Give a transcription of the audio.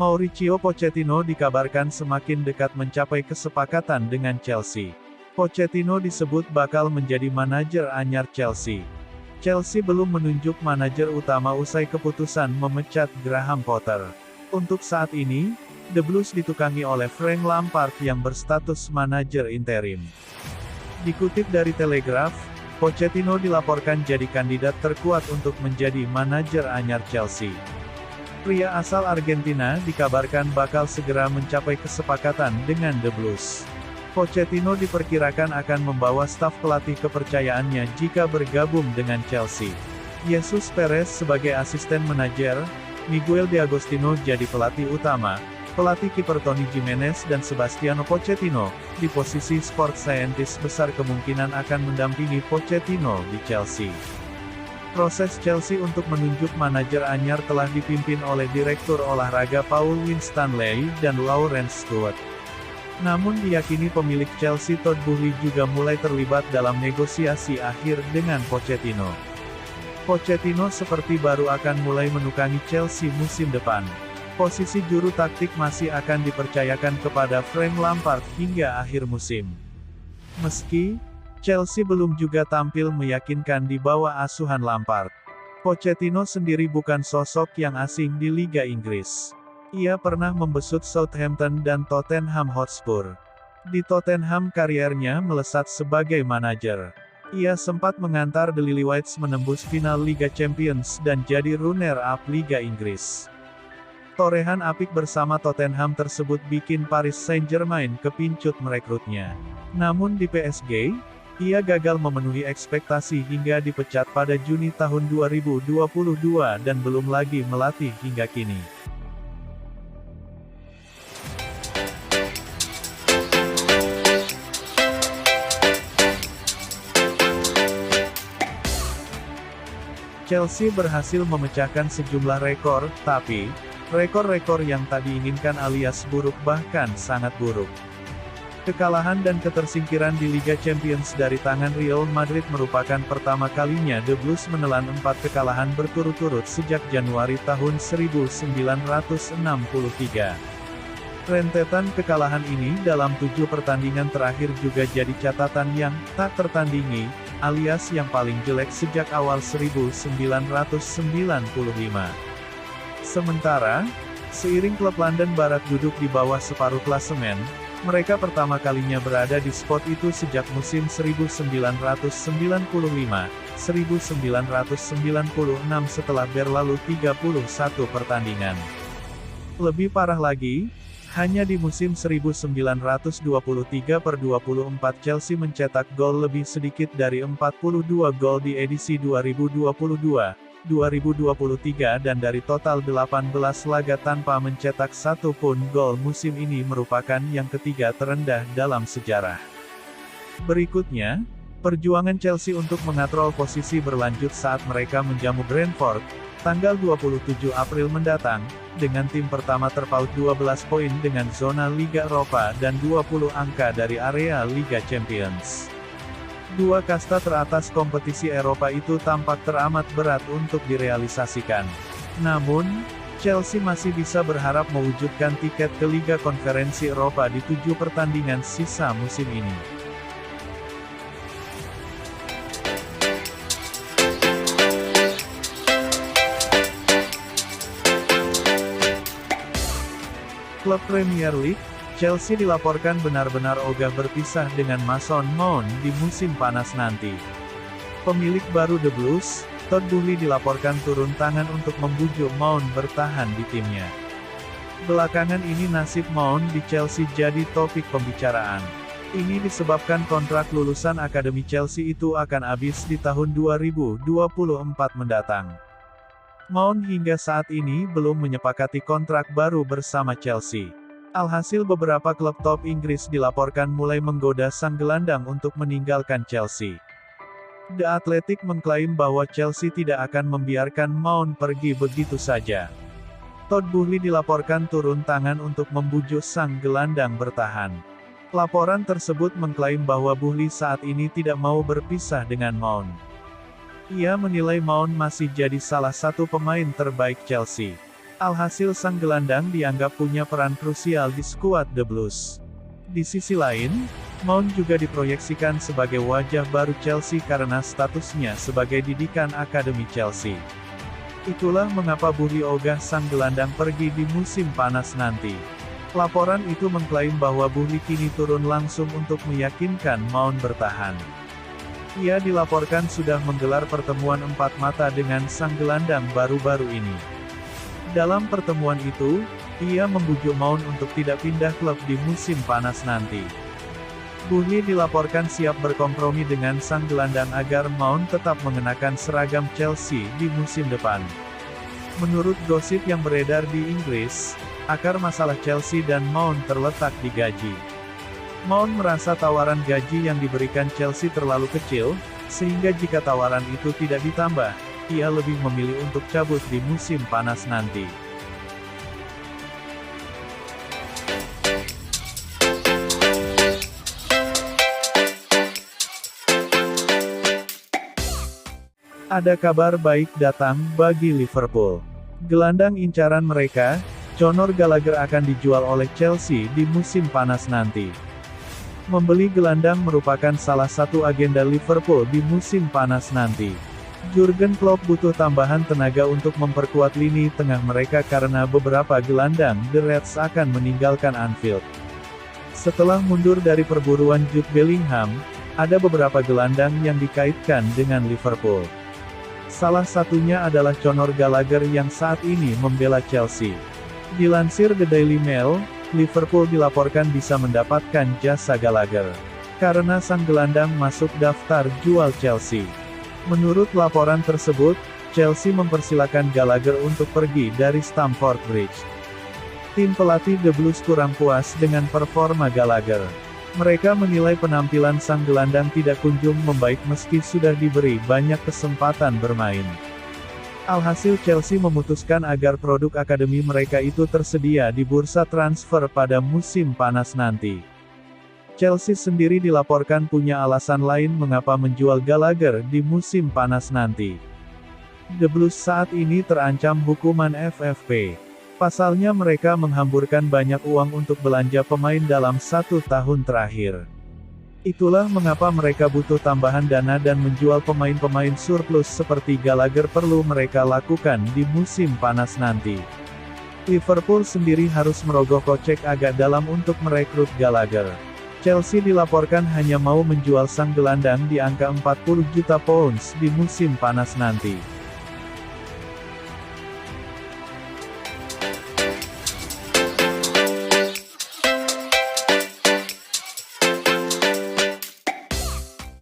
Mauricio Pochettino dikabarkan semakin dekat mencapai kesepakatan dengan Chelsea. Pochettino disebut bakal menjadi manajer anyar Chelsea. Chelsea belum menunjuk manajer utama usai keputusan memecat Graham Potter. Untuk saat ini, The Blues ditukangi oleh Frank Lampard yang berstatus manajer interim. Dikutip dari Telegraph, Pochettino dilaporkan jadi kandidat terkuat untuk menjadi manajer anyar Chelsea. Pria asal Argentina dikabarkan bakal segera mencapai kesepakatan dengan The Blues. Pochettino diperkirakan akan membawa staf pelatih kepercayaannya jika bergabung dengan Chelsea. Jesus Perez sebagai asisten manajer, Miguel D'Agostino jadi pelatih utama, pelatih kiper Tony Gimenez dan Sebastiano Pochettino, di posisi sport scientist besar kemungkinan akan mendampingi Pochettino di Chelsea. Proses Chelsea untuk menunjuk manajer anyar telah dipimpin oleh Direktur Olahraga Paul Winstanley dan Lawrence Stewart. Namun diyakini pemilik Chelsea Todd Boehly juga mulai terlibat dalam negosiasi akhir dengan Pochettino. Pochettino seperti baru akan mulai menukangi Chelsea musim depan. Posisi juru taktik masih akan dipercayakan kepada Frank Lampard hingga akhir musim. Meski Chelsea belum juga tampil meyakinkan di bawah asuhan Lampard. Pochettino sendiri bukan sosok yang asing di Liga Inggris. Ia pernah membesut Southampton dan Tottenham Hotspur. Di Tottenham kariernya melesat sebagai manajer. Ia sempat mengantar The Lilywhites menembus final Liga Champions dan jadi runner-up Liga Inggris. Torehan apik bersama Tottenham tersebut bikin Paris Saint-Germain kepincut merekrutnya. Namun di PSG, ia gagal memenuhi ekspektasi hingga dipecat pada Juni tahun 2022 dan belum lagi melatih hingga kini. Chelsea berhasil memecahkan sejumlah rekor, tapi rekor-rekor yang tak diinginkan alias buruk bahkan sangat buruk. Kekalahan dan ketersingkiran di Liga Champions dari tangan Real Madrid merupakan pertama kalinya The Blues menelan 4 kekalahan berturut-turut sejak Januari tahun 1963. Rentetan kekalahan ini dalam 7 pertandingan terakhir juga jadi catatan yang tak tertandingi, alias yang paling jelek sejak awal 1995. Sementara, seiring klub London Barat duduk di bawah separuh klasemen, mereka pertama kalinya berada di spot itu sejak musim 1995-1996 setelah berlalu 31 pertandingan. Lebih parah lagi, hanya di musim 1923/24 Chelsea mencetak gol lebih sedikit dari 42 gol di edisi 2022-2023 dan dari total 18 laga tanpa mencetak satu pun gol musim ini merupakan yang ketiga terendah dalam sejarah. Berikutnya, perjuangan Chelsea untuk mengatrol posisi berlanjut saat mereka menjamu Brentford, tanggal 27 April mendatang, dengan tim pertama terpaut 12 poin dengan zona Liga Eropa dan 20 angka dari area Liga Champions. Dua kasta teratas kompetisi Eropa itu tampak teramat berat untuk direalisasikan. Namun, Chelsea masih bisa berharap mewujudkan tiket ke Liga Konferensi Eropa di 7 pertandingan sisa musim ini. Klub Premier League, Chelsea dilaporkan benar-benar ogah berpisah dengan Mason Mount di musim panas nanti. Pemilik baru The Blues, Todd Boehly dilaporkan turun tangan untuk membujuk Mount bertahan di timnya. Belakangan ini nasib Mount di Chelsea jadi topik pembicaraan. Ini disebabkan kontrak lulusan Akademi Chelsea itu akan habis di tahun 2024 mendatang. Mount hingga saat ini belum menyepakati kontrak baru bersama Chelsea. Alhasil beberapa klub top Inggris dilaporkan mulai menggoda sang gelandang untuk meninggalkan Chelsea. The Athletic mengklaim bahwa Chelsea tidak akan membiarkan Mount pergi begitu saja. Todd Boehly dilaporkan turun tangan untuk membujuk sang gelandang bertahan. Laporan tersebut mengklaim bahwa Boehly saat ini tidak mau berpisah dengan Mount. Ia menilai Mount masih jadi salah satu pemain terbaik Chelsea. Alhasil sang gelandang dianggap punya peran krusial di skuad The Blues. Di sisi lain, Mount juga diproyeksikan sebagai wajah baru Chelsea karena statusnya sebagai didikan Akademi Chelsea. Itulah mengapa Bury ogah sang gelandang pergi di musim panas nanti. Laporan itu mengklaim bahwa Bury kini turun langsung untuk meyakinkan Mount bertahan. Ia dilaporkan sudah menggelar pertemuan empat mata dengan sang gelandang baru-baru ini. Dalam pertemuan itu, ia membujuk Mount untuk tidak pindah klub di musim panas nanti. Bury dilaporkan siap berkompromi dengan sang gelandang agar Mount tetap mengenakan seragam Chelsea di musim depan. Menurut gosip yang beredar di Inggris, akar masalah Chelsea dan Mount terletak di gaji. Mount merasa tawaran gaji yang diberikan Chelsea terlalu kecil, sehingga jika tawaran itu tidak ditambah, ia lebih memilih untuk cabut di musim panas nanti. Ada kabar baik datang bagi Liverpool. Gelandang incaran mereka, Conor Gallagher akan dijual oleh Chelsea di musim panas nanti. Membeli gelandang merupakan salah satu agenda Liverpool di musim panas nanti. Jurgen Klopp butuh tambahan tenaga untuk memperkuat lini tengah mereka karena beberapa gelandang The Reds akan meninggalkan Anfield. Setelah mundur dari perburuan Jude Bellingham, ada beberapa gelandang yang dikaitkan dengan Liverpool. Salah satunya adalah Conor Gallagher yang saat ini membela Chelsea. Dilansir The Daily Mail, Liverpool dilaporkan bisa mendapatkan jasa Gallagher karena sang gelandang masuk daftar jual Chelsea. Menurut laporan tersebut, Chelsea mempersilakan Gallagher untuk pergi dari Stamford Bridge. Tim pelatih The Blues kurang puas dengan performa Gallagher. Mereka menilai penampilan sang gelandang tidak kunjung membaik meski sudah diberi banyak kesempatan bermain. Alhasil Chelsea memutuskan agar produk akademi mereka itu tersedia di bursa transfer pada musim panas nanti. Chelsea sendiri dilaporkan punya alasan lain mengapa menjual Gallagher di musim panas nanti. The Blues saat ini terancam hukuman FFP. Pasalnya mereka menghamburkan banyak uang untuk belanja pemain dalam 1 tahun terakhir. Itulah mengapa mereka butuh tambahan dana dan menjual pemain-pemain surplus seperti Gallagher perlu mereka lakukan di musim panas nanti. Liverpool sendiri harus merogoh kocek agak dalam untuk merekrut Gallagher. Chelsea dilaporkan hanya mau menjual sang gelandang di angka 40 juta pounds di musim panas nanti.